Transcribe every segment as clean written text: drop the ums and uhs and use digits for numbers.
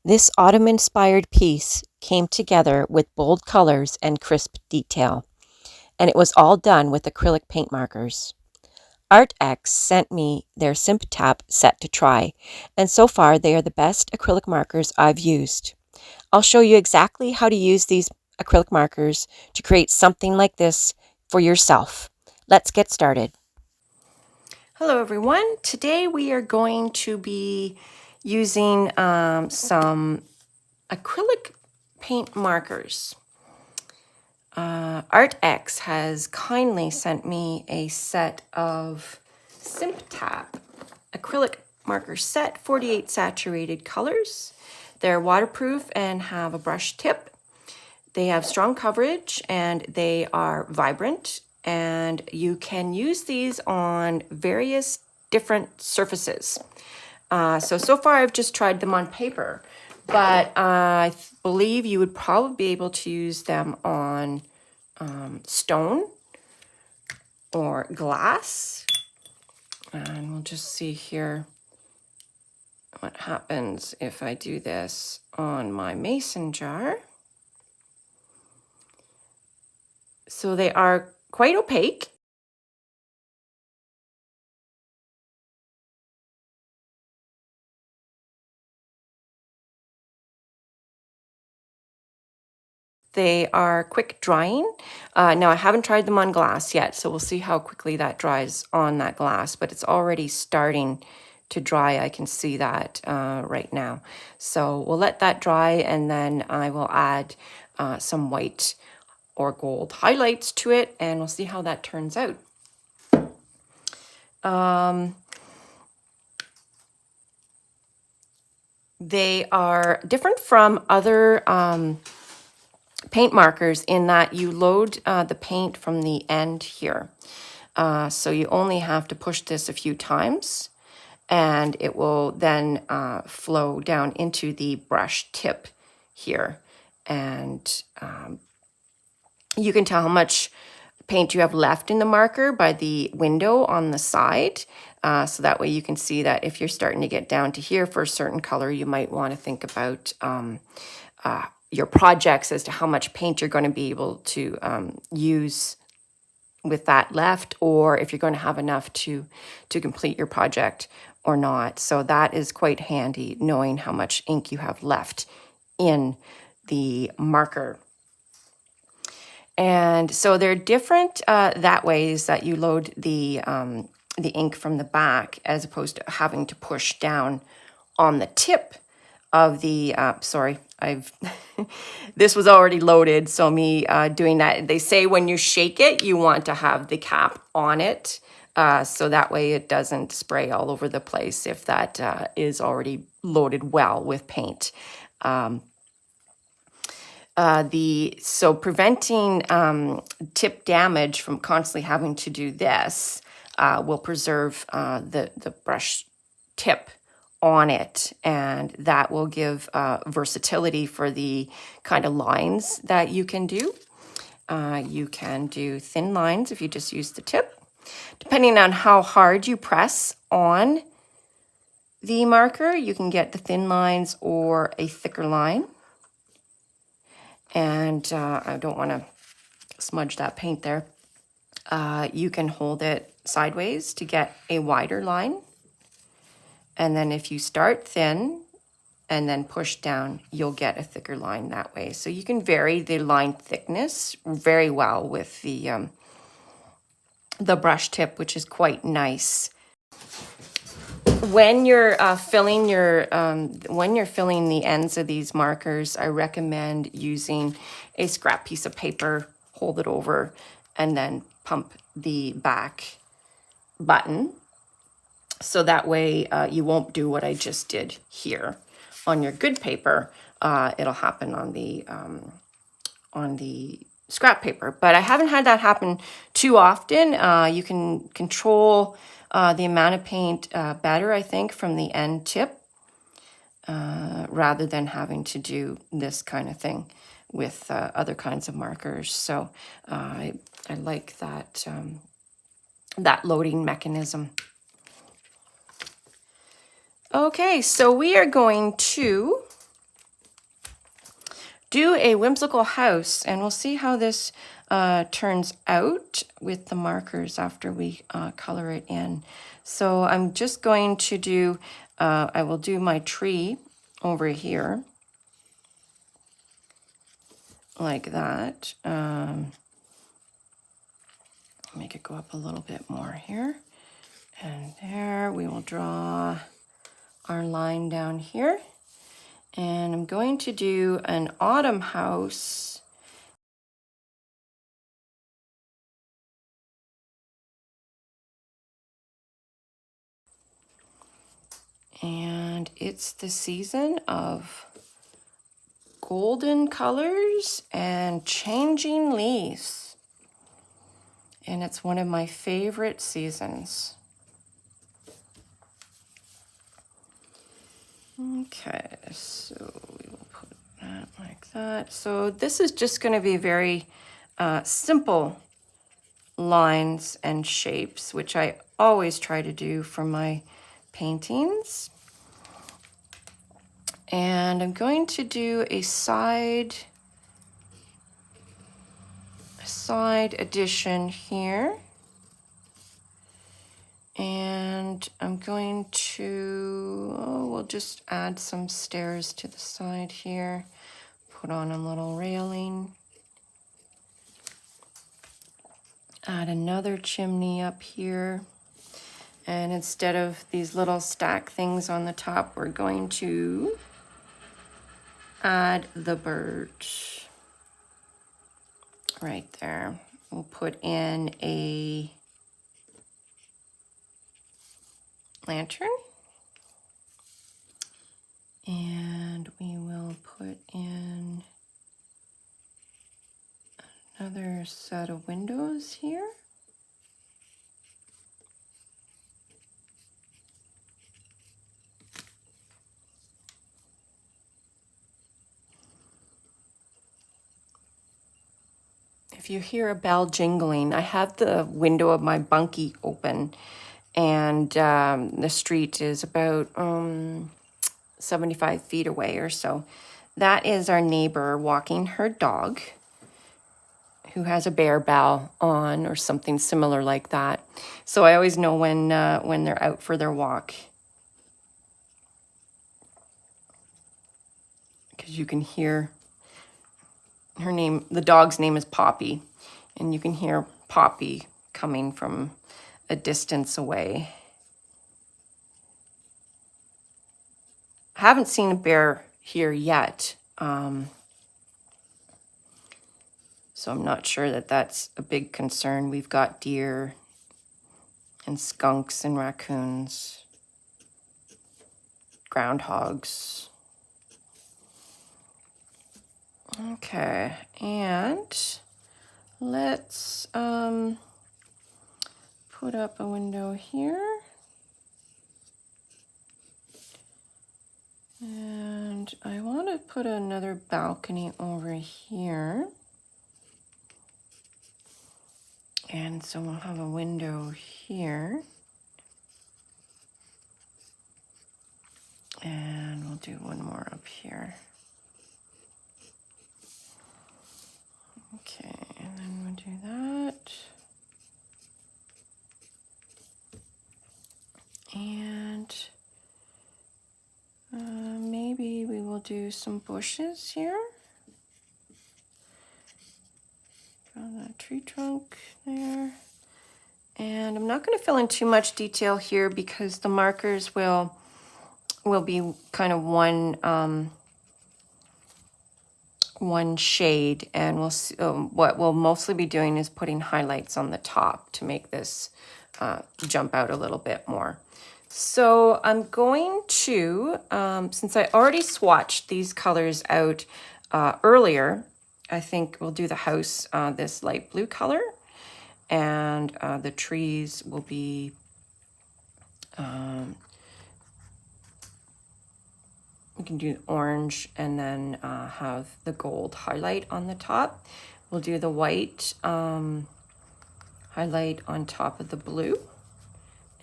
This autumn-inspired piece came together with bold colors and crisp detail, and it was all done with acrylic paint markers. Arrtx sent me their Simptap set to try, and so far they are the best acrylic markers I've used. I'll show you exactly how to use these acrylic markers to create something like this for yourself. Let's get started. Hello everyone. Today we are going to be using some acrylic paint markers. Arrtx has kindly sent me a set of Simptap acrylic marker set, 48 saturated colors. They're waterproof and have a brush tip. They have strong coverage and they are vibrant, and you can use these on various different surfaces. So far I've just tried them on paper, but I believe you would probably be able to use them on stone or glass. And we'll just see here what happens if I do this on my mason jar. So they are quite opaque. They are quick drying. Now I haven't tried them on glass yet, so we'll see how quickly that dries on that glass, but it's already starting to dry. I can see that right now. So we'll let that dry, and then I will add some white or gold highlights to it, and we'll see how that turns out. They are different from other paint markers in that you load the paint from the end here. So you only have to push this a few times, and it will then flow down into the brush tip here. And you can tell how much paint you have left in the marker by the window on the side. So that way you can see that if you're starting to get down to here for a certain color, you might want to think about your projects as to how much paint you're going to be able to use with that left, or if you're going to have enough to complete your project or not. So that is quite handy, knowing how much ink you have left in the marker. And so they're different that way, is that you load the ink from the back as opposed to having to push down on the tip of the, sorry, this was already loaded, so me doing that. They say when you shake it, you want to have the cap on it, so that way it doesn't spray all over the place if that is already loaded well with paint. So preventing tip damage from constantly having to do this will preserve the brush tip on it, and that will give versatility for the kind of lines that you can do. You can do thin lines if you just use the tip. Depending on how hard you press on the marker, you can get the thin lines or a thicker line. And I don't want to smudge that paint there. You can hold it sideways to get a wider line. And then if you start thin and then push down, you'll get a thicker line that way. So you can vary the line thickness very well with the brush tip, which is quite nice. When you're filling the ends of these markers, I recommend using a scrap piece of paper, hold it over, and then pump the back button. So that way you won't do what I just did here. On your good paper, it'll happen on the scrap paper. But I haven't had that happen too often. You can control the amount of paint better, I think, from the end tip, rather than having to do this kind of thing with other kinds of markers. So I like that, that loading mechanism. Okay, so we are going to do a whimsical house, and we'll see how this turns out with the markers after we color it in. So I'm just going to do, I will do my tree over here like that. Make it go up a little bit more here. And there, we will draw our line down here. And I'm going to do an autumn house. And it's the season of golden colors and changing leaves. And it's one of my favorite seasons. Okay, so we will put that like that. So this is just going to be very simple lines and shapes, which I always try to do for my paintings. And I'm going to do a side addition here. And I'm going to, we'll just add some stairs to the side here. Put on a little railing. Add another chimney up here. And instead of these little stack things on the top, we're going to add the bird right there. We'll put in a lantern, and we will put in another set of windows here. If you hear a bell jingling, I have the window of my bunkie open, and the street is about 75 feet away or so. That is our neighbor walking her dog, who has a bear bell on or something similar like that. So I always know when they're out for their walk, because you can hear her name. The dog's name is Poppy, and you can hear Poppy coming from a distance away. I haven't seen a bear here yet, so I'm not sure that that's a big concern. We've got deer and skunks and raccoons, groundhogs. Okay, and let's put up a window here. And I want to put another balcony over here. And so we'll have a window here. And we'll do one more up here. Okay, and then we'll do that. And maybe we will do some bushes here. Draw that tree trunk there. And I'm not going to fill in too much detail here because the markers will be kind of one shade, and we'll see, what we'll mostly be doing is putting highlights on the top to make this jump out a little bit more. So I'm going to, since I already swatched these colors out earlier, I think we'll do the house this light blue color, and the trees will be we can do orange and then have the gold highlight on the top. We'll do the white highlight on top of the blue,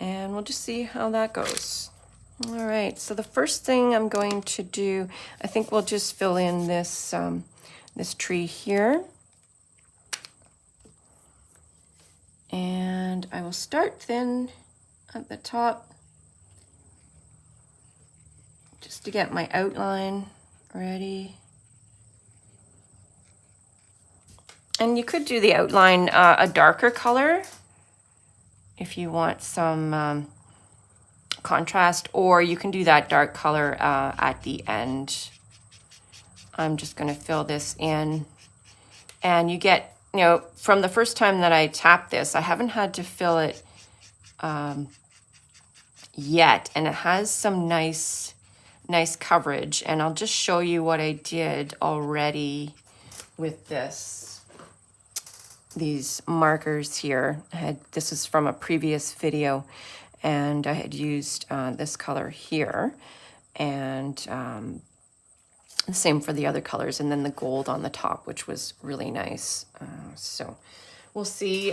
and we'll just see how that goes. All right, so the first thing I'm going to do, I think we'll just fill in this, this tree here. And I will start thin at the top just to get my outline ready. And you could do the outline a darker color if you want some contrast, or you can do that dark color at the end. I'm just going to fill this in, and you get, you know, from the first time that I tapped this, I haven't had to fill it yet, and it has some nice coverage, and I'll just show you what I did already with these markers here. This is from a previous video, and I had used this color here, and the same for the other colors, and then the gold on the top, which was really nice. So we'll see.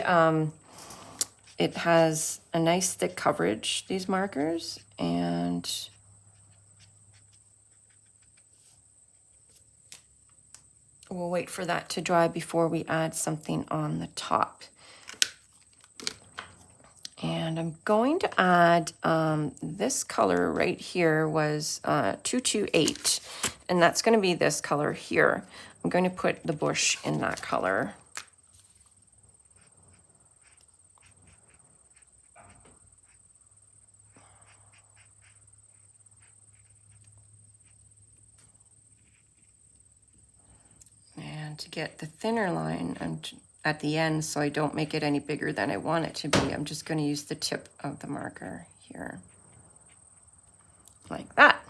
It has a nice thick coverage, these markers, and we'll wait for that to dry before we add something on the top. And I'm going to add, this color right here was 228, and that's going to be this color here. I'm going to put the bush in that color. And to get the thinner line, at the end, so I don't make it any bigger than I want it to be, I'm just going to use the tip of the marker here, like that.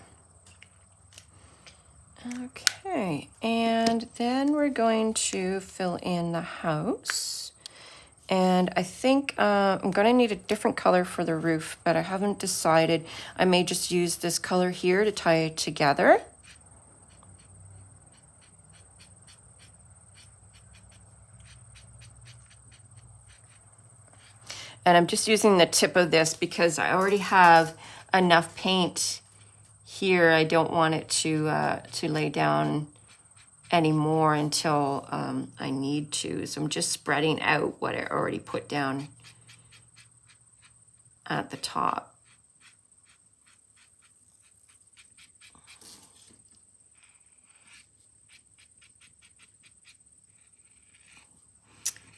Okay, and then we're going to fill in the house. And I think I'm going to need a different color for the roof, but I haven't decided. I may just use this color here to tie it together. And I'm just using the tip of this because I already have enough paint here. I don't want it to lay down anymore until I need to. So I'm just spreading out what I already put down at the top.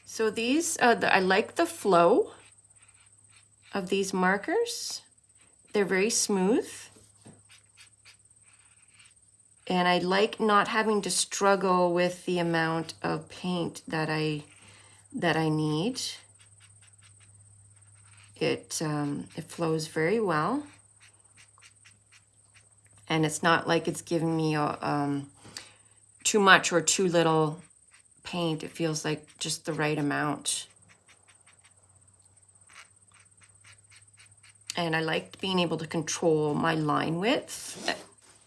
So these, I like the flow of these markers. They're very smooth. And I like not having to struggle with the amount of paint that I need. It flows very well. And it's not like it's giving me too much or too little paint. It feels like just the right amount. And I like being able to control my line width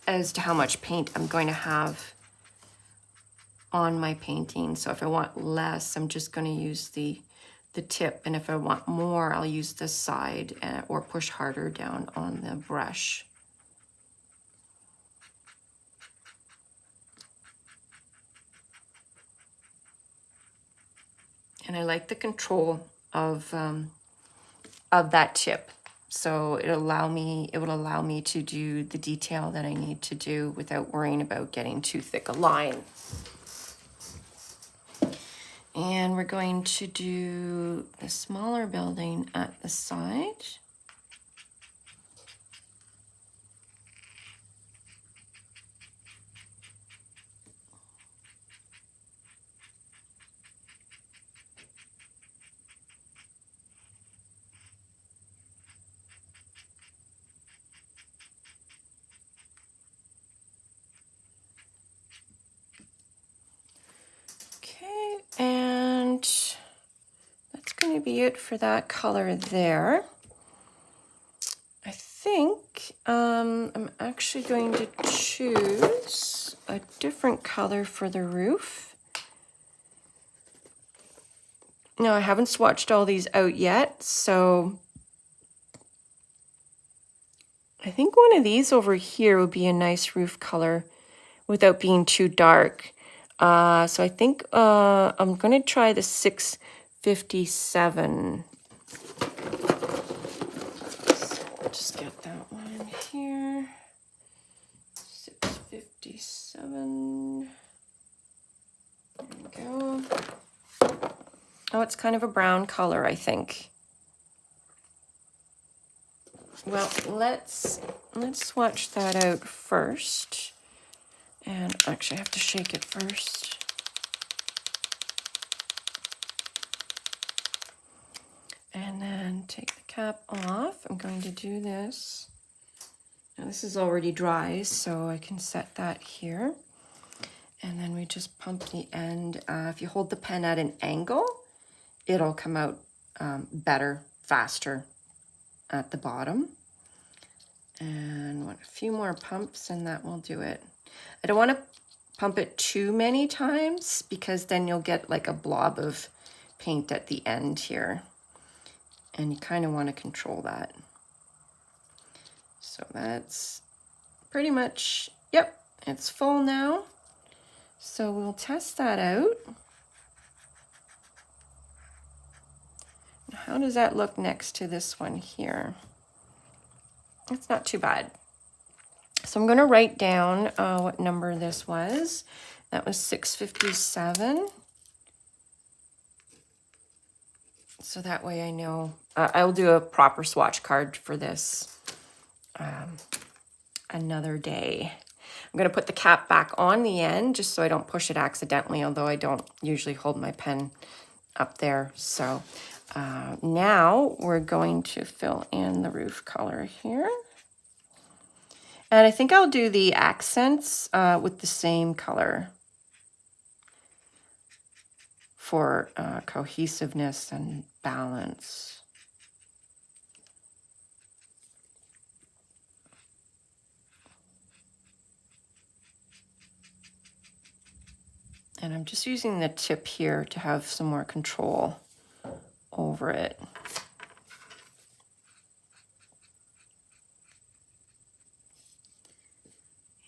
as to how much paint I'm going to have on my painting. So if I want less, I'm just going to use the tip. And if I want more, I'll use the side or push harder down on the brush. And I like the control of that tip. So it will allow me to do the detail that I need to do without worrying about getting too thick a line. And we're going to do the smaller building at the side. Okay, and that's going to be it for that color there. I think I'm actually going to choose a different color for the roof. Now, I haven't swatched all these out yet, so I think one of these over here would be a nice roof color without being too dark. So I think I'm going to try the 657. So I'll just get that one here. 657. There we go. Oh, it's kind of a brown color, I think. Well, let's swatch that out first. And actually I have to shake it first. And then take the cap off. I'm going to do this. Now this is already dry, so I can set that here. And then we just pump the end. If you hold the pen at an angle, it'll come out better, faster at the bottom. And a few more pumps and that will do it. I don't want to pump it too many times because then you'll get like a blob of paint at the end here. And you kind of want to control that. So that's pretty much, yep, it's full now. So we'll test that out. How does that look next to this one here? It's not too bad. So I'm going to write down what number this was. That was 657. So that way I know. I'll do a proper swatch card for this another day. I'm going to put the cap back on the end just so I don't push it accidentally, although I don't usually hold my pen up there. So now we're going to fill in the roof color here. And I think I'll do the accents with the same color for cohesiveness and balance. And I'm just using the tip here to have some more control over it.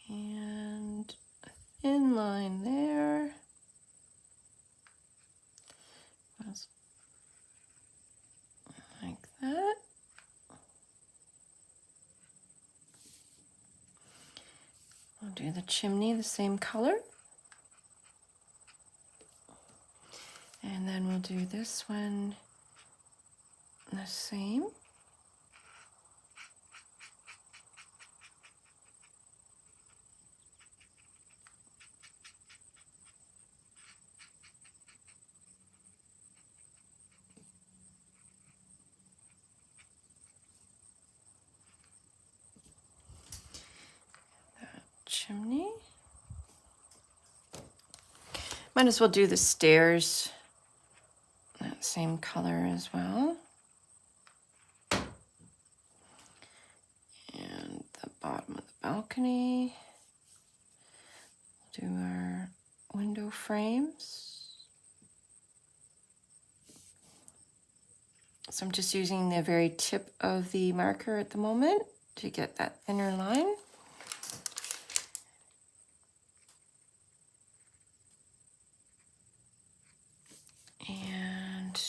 And a thin line there. Like that. I'll do the chimney the same color. And then we'll do this one the same. That chimney. Might as well do the stairs that same color as well. And the bottom of the balcony. We'll do our window frames. So I'm just using the very tip of the marker at the moment to get that thinner line. And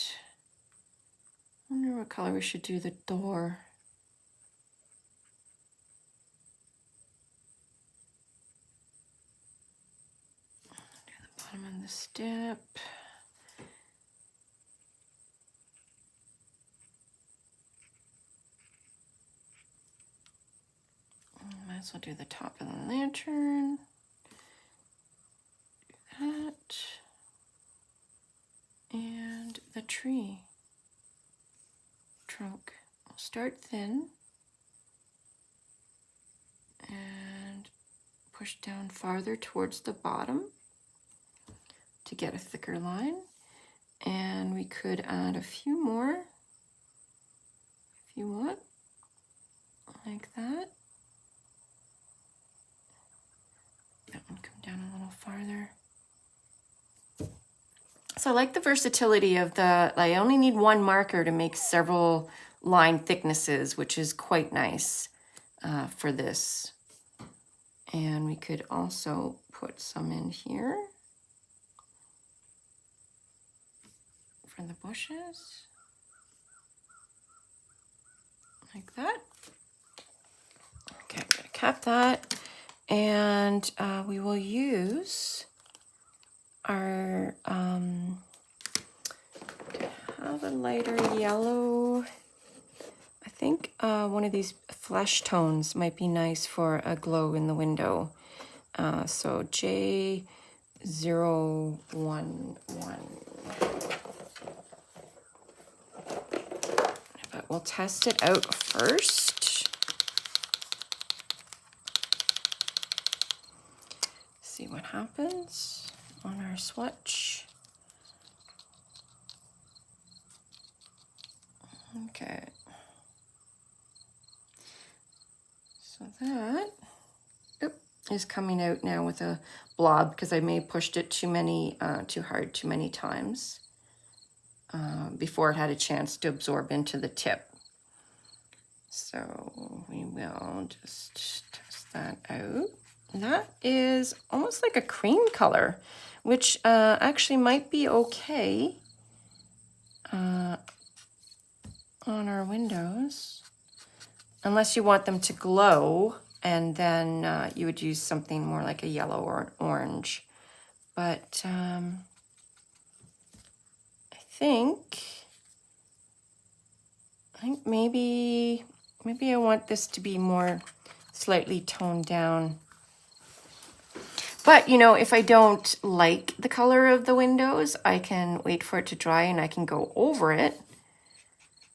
I wonder what color we should do the door. Do the bottom of the step. Might as well do the top of the lantern. Do that. And the tree trunk. We'll start thin and push down farther towards the bottom to get a thicker line. And we could add a few more if you want, like that. That one come down a little farther. So I like the versatility of the, I only need one marker to make several line thicknesses, which is quite nice. for this. And we could also put some in here for the bushes, like that. Okay, I'm gonna cap that, and we will use our have a lighter yellow. I think one of these flesh tones might be nice for a glow in the window. So J011. But we'll test it out first. See what happens on our swatch. Okay. So that is coming out now with a blob because I may have pushed it too hard too many times before it had a chance to absorb into the tip. So we will just test that out. That is almost like a cream color, which actually might be okay on our windows, unless you want them to glow, and then you would use something more like a yellow or an orange. But I think maybe I want this to be more slightly toned down. But, you know, if I don't like the color of the windows, I can wait for it to dry and I can go over it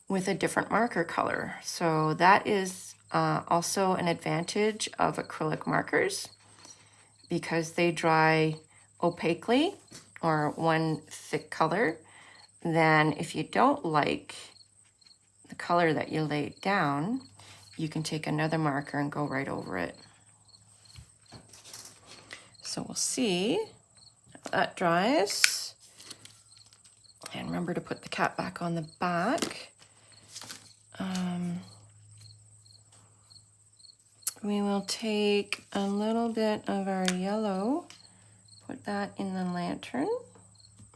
with a different marker color. So that is also an advantage of acrylic markers, because they dry opaquely or one thick color. Then if you don't like the color that you laid down, you can take another marker and go right over it. So we'll see how that dries. And remember to put the cap back on the back. We will take a little bit of our yellow, put that in the lantern,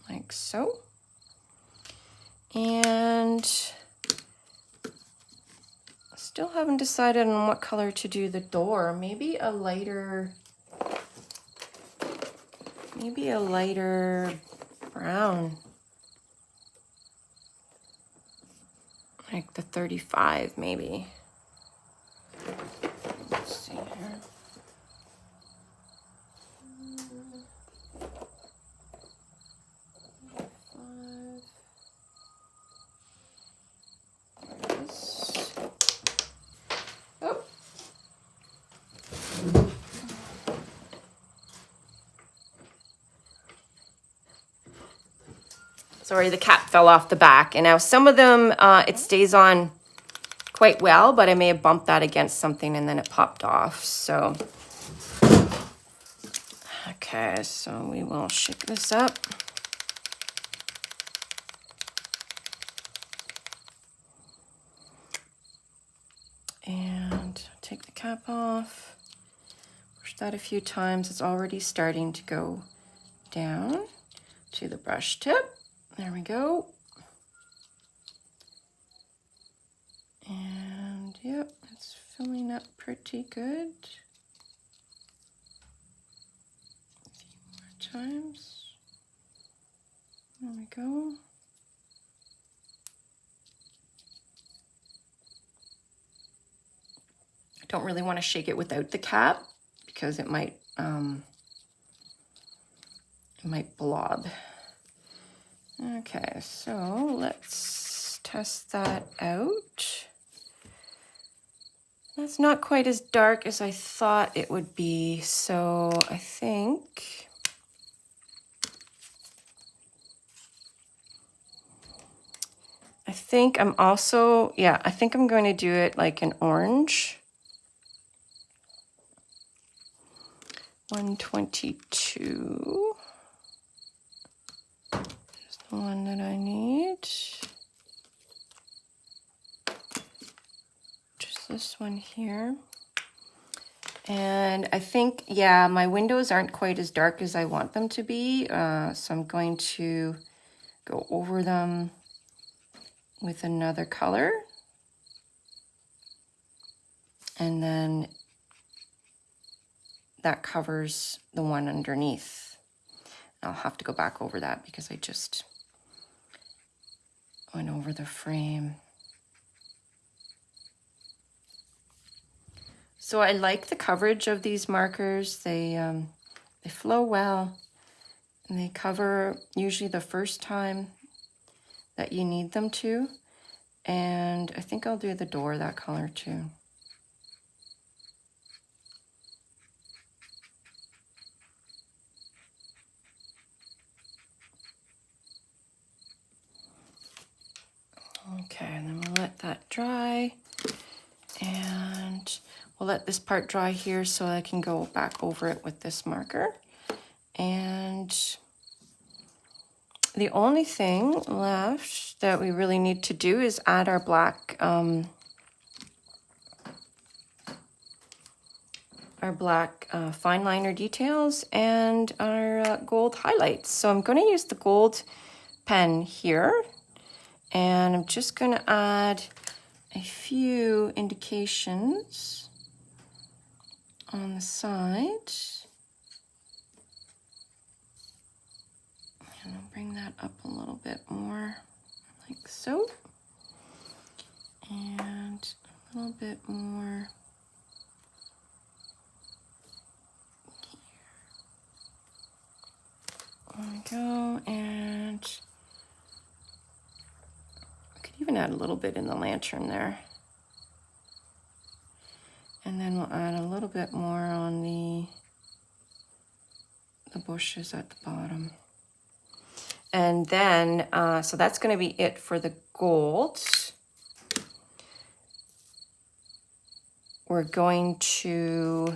like so. And still haven't decided on what color to do the door. Maybe a lighter brown, like the 35 maybe. Let's see here. Oh. Sorry, the cap fell off the back. And now some of them, it stays on quite well, but I may have bumped that against something and then it popped off. So, okay, so we will shake this up. And take the cap off. Push that a few times. It's already starting to go down to the brush tip. There we go. And yep, it's filling up pretty good. A few more times. There we go. I don't really want to shake it without the cap because it might blob. Okay, so let's test that out. That's not quite as dark as I thought it would be, so I think I'm also, yeah, I think I'm going to do it like an orange. 122 is the one that I need. Just this one here. And I think, yeah, my windows aren't quite as dark as I want them to be. So I'm going to go over them with another color. And then that covers the one underneath. I'll have to go back over that because I just went over the frame. So I like the coverage of these markers. They flow well, and they cover usually the first time that you need them to. And I think I'll do the door that color too. Okay, and then we'll let that dry. And we'll let this part dry here so I can go back over it with this marker. And the only thing left that we really need to do is add our black fine liner details and our gold highlights. So I'm going to use the gold pen here, and I'm just going to add a few indications on the side. And I'll bring that up a little bit more, like so. And a little bit more here. There we go. And I could even add a little bit in the lantern there. And then we'll add a little bit more on the bushes at the bottom. And then, so that's going to be it for the gold. We're going to,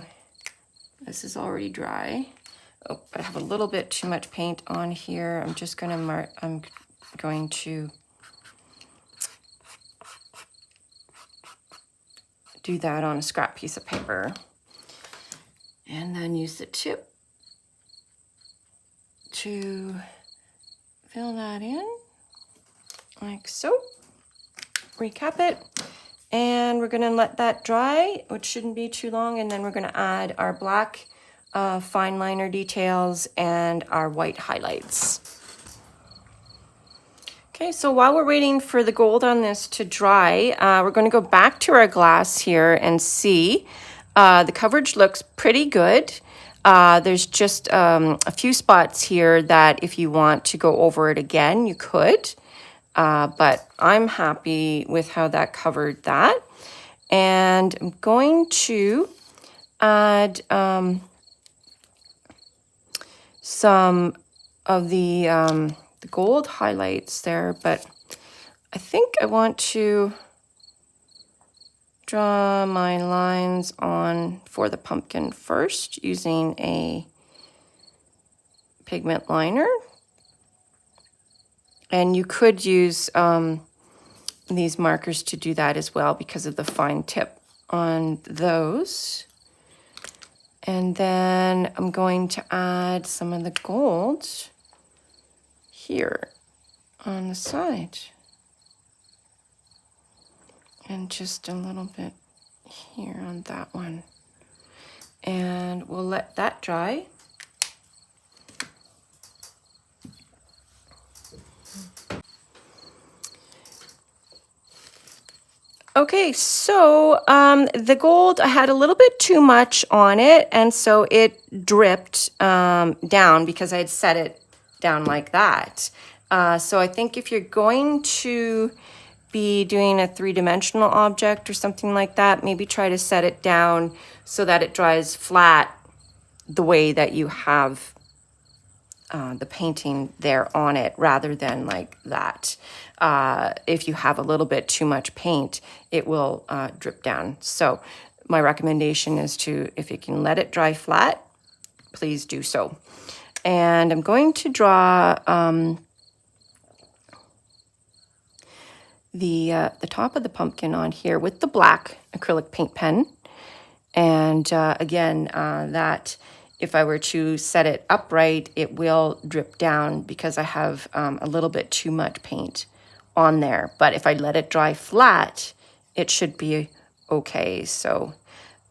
this is already dry. Oh, but I have a little bit too much paint on here. I'm just going to I'm going to do that on a scrap piece of paper. And then use the tip to fill that in, like so. Recap it. And we're gonna let that dry, which shouldn't be too long. And then we're gonna add our black fine liner details and our white highlights. Okay, so while we're waiting for the gold on this to dry, we're gonna go back to our glass here and see. The coverage looks pretty good. There's just a few spots here that if you want to go over it again, you could. But I'm happy with how that covered that. And I'm going to add some of the gold highlights there, but I think I want to draw my lines on for the pumpkin first using a pigment liner. And you could use these markers to do that as well because of the fine tip on those. And then I'm going to add some of the gold here on the side. And just a little bit here on that one. And we'll let that dry. Okay, so the gold, I had a little bit too much on it, and so it dripped down because I had set it down like that. So I think if you're going to be doing a three-dimensional object or something like that, maybe try to set it down so that it dries flat the way that you have the painting there on it rather than like that. If you have a little bit too much paint, it will drip down. So my recommendation is to, if you can let it dry flat, please do so. And I'm going to draw the top of the pumpkin on here with the black acrylic paint pen. And again, that if I were to set it upright, it will drip down because I have a little bit too much paint on there. But if I let it dry flat, it should be okay. So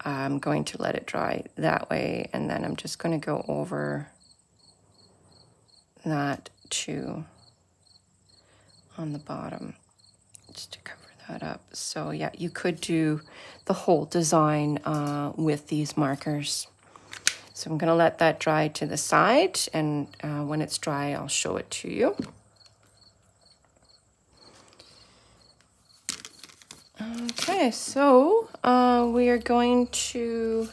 I'm going to let it dry that way. And then I'm just going to go over that too on the bottom, just to cover that up. So yeah, you could do the whole design with these markers. So I'm going to let that dry to the side, and when it's dry, I'll show it to you. Okay, so we are going to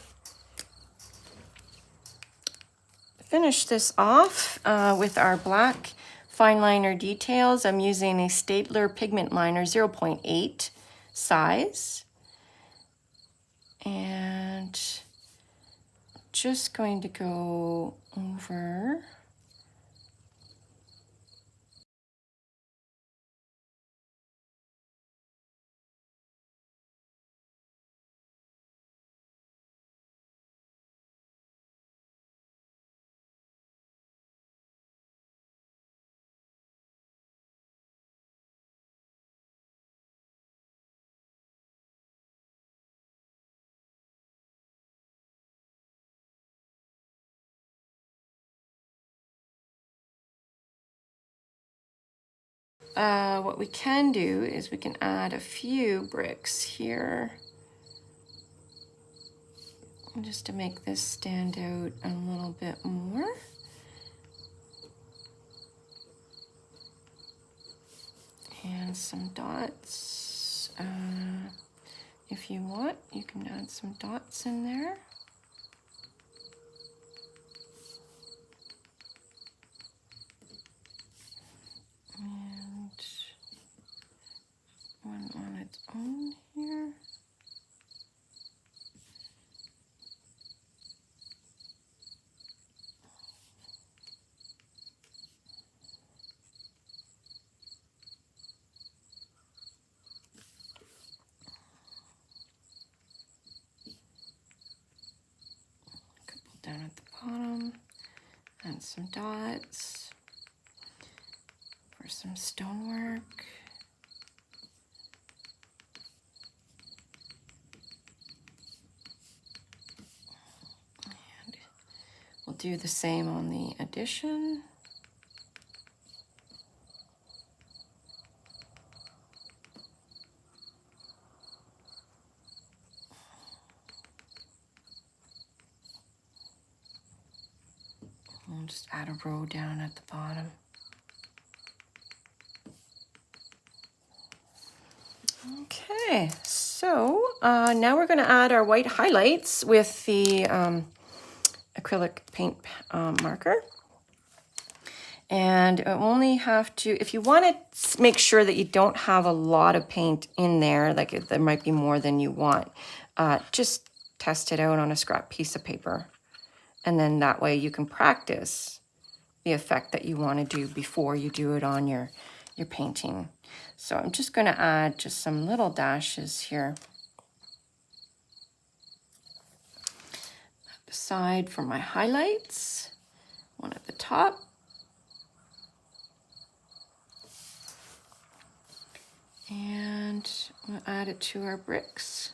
finish this off with our black fine liner details. I'm using a Staedtler pigment liner 0.8 size, and just going to go over what we can do is we can add a few bricks here just to make this stand out a little bit more. And some dots. If you want, you can add some dots in there. And one on its own here. Down at the bottom, and some dots for some stonework. And we'll do the same on the addition. We'll just add a row down at the bottom. Okay, so now we're going to add our white highlights with the acrylic paint marker. And only have to, if you want to make sure that you don't have a lot of paint in there, like if there might be more than you want, just test it out on a scrap piece of paper. And then that way you can practice the effect that you want to do before you do it on your painting. So I'm just going to add just some little dashes here at the side for my highlights, one at the top. And we'll add it to our bricks.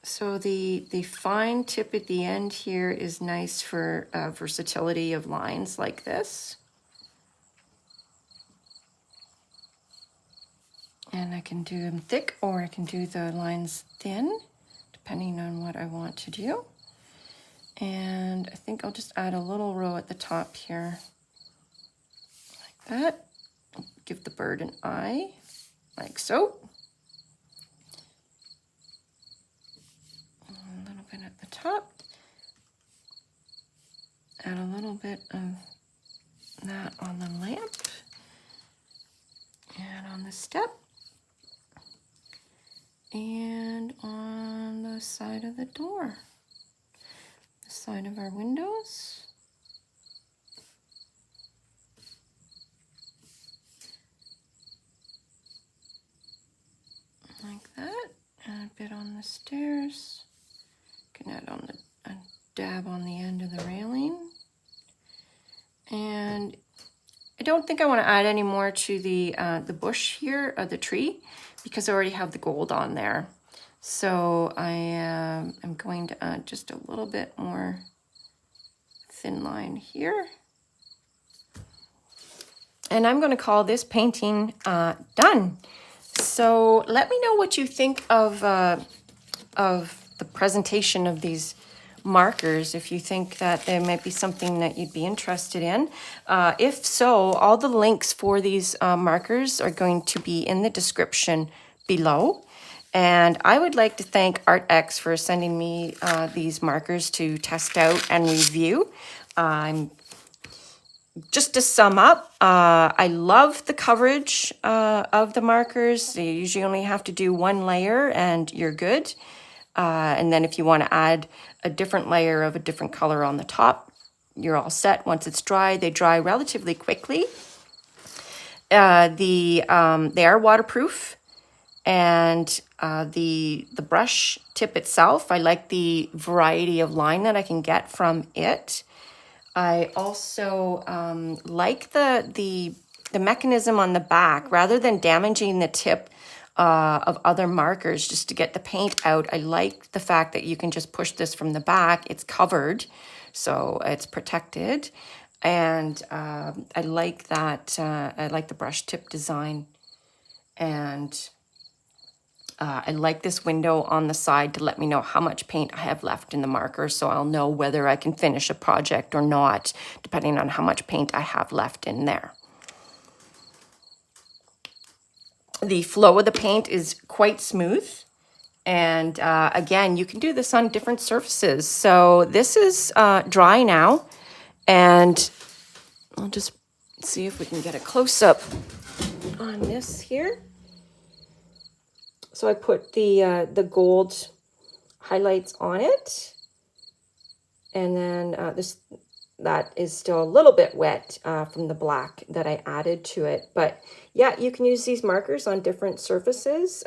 So the fine tip at the end here is nice for versatility of lines like this. And I can do them thick, or I can do the lines thin, depending on what I want to do. And I think I'll just add a little row at the top here, like that. Give the bird an eye, like so. A little bit at the top. Add a little bit of that on the lamp and on the step and on the side of the door, the side of our windows. that. Add a bit on the stairs. Can add on a dab on the end of the railing. And I don't think I want to add any more to the bush here, the tree, because I already have the gold on there. So I am going to add just a little bit more thin line here. And I'm going to call this painting done. So let me know what you think of the presentation of these markers, if you think that there might be something that you'd be interested in. If so, all the links for these markers are going to be in the description below. And I would like to thank Arrtx for sending me these markers to test out and review. Just to sum up, I love the coverage of the markers. You usually only have to do one layer and you're good. And then if you want to add a different layer of a different color on the top, you're all set. Once it's dry, they dry relatively quickly. They are waterproof, and the brush tip itself, I like the variety of line that I can get from it. I also like the mechanism on the back. Rather than damaging the tip of other markers just to get the paint out, I like the fact that you can just push this from the back. It's covered, so it's protected. And I like that. I like the brush tip design. And I like this window on the side to let me know how much paint I have left in the marker, so I'll know whether I can finish a project or not, depending on how much paint I have left in there. The flow of the paint is quite smooth. And again, you can do this on different surfaces. So this is dry now. And I'll just see if we can get a close-up on this here. So I put the gold highlights on it. And then that is still a little bit wet from the black that I added to it. But yeah, you can use these markers on different surfaces.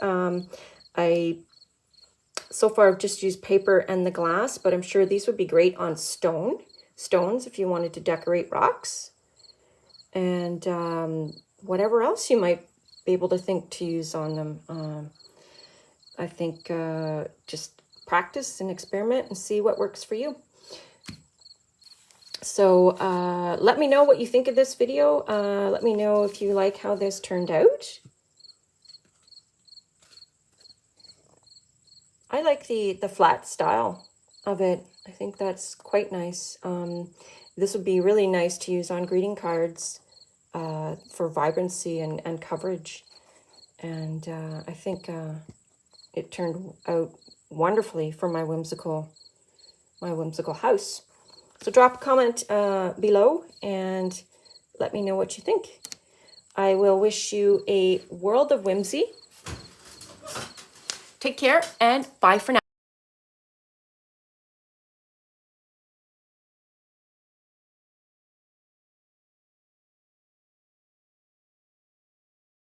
So far I've just used paper and the glass, but I'm sure these would be great on stones if you wanted to decorate rocks. And whatever else you might be able to think to use on them. I think just practice and experiment and see what works for you. So let me know what you think of this video. Let me know if you like how this turned out. I like the flat style of it. I think that's quite nice. This would be really nice to use on greeting cards for vibrancy and coverage. And I think it turned out wonderfully for my whimsical house. So drop a comment below and let me know what you think. I will wish you a world of whimsy. Take care and bye for now.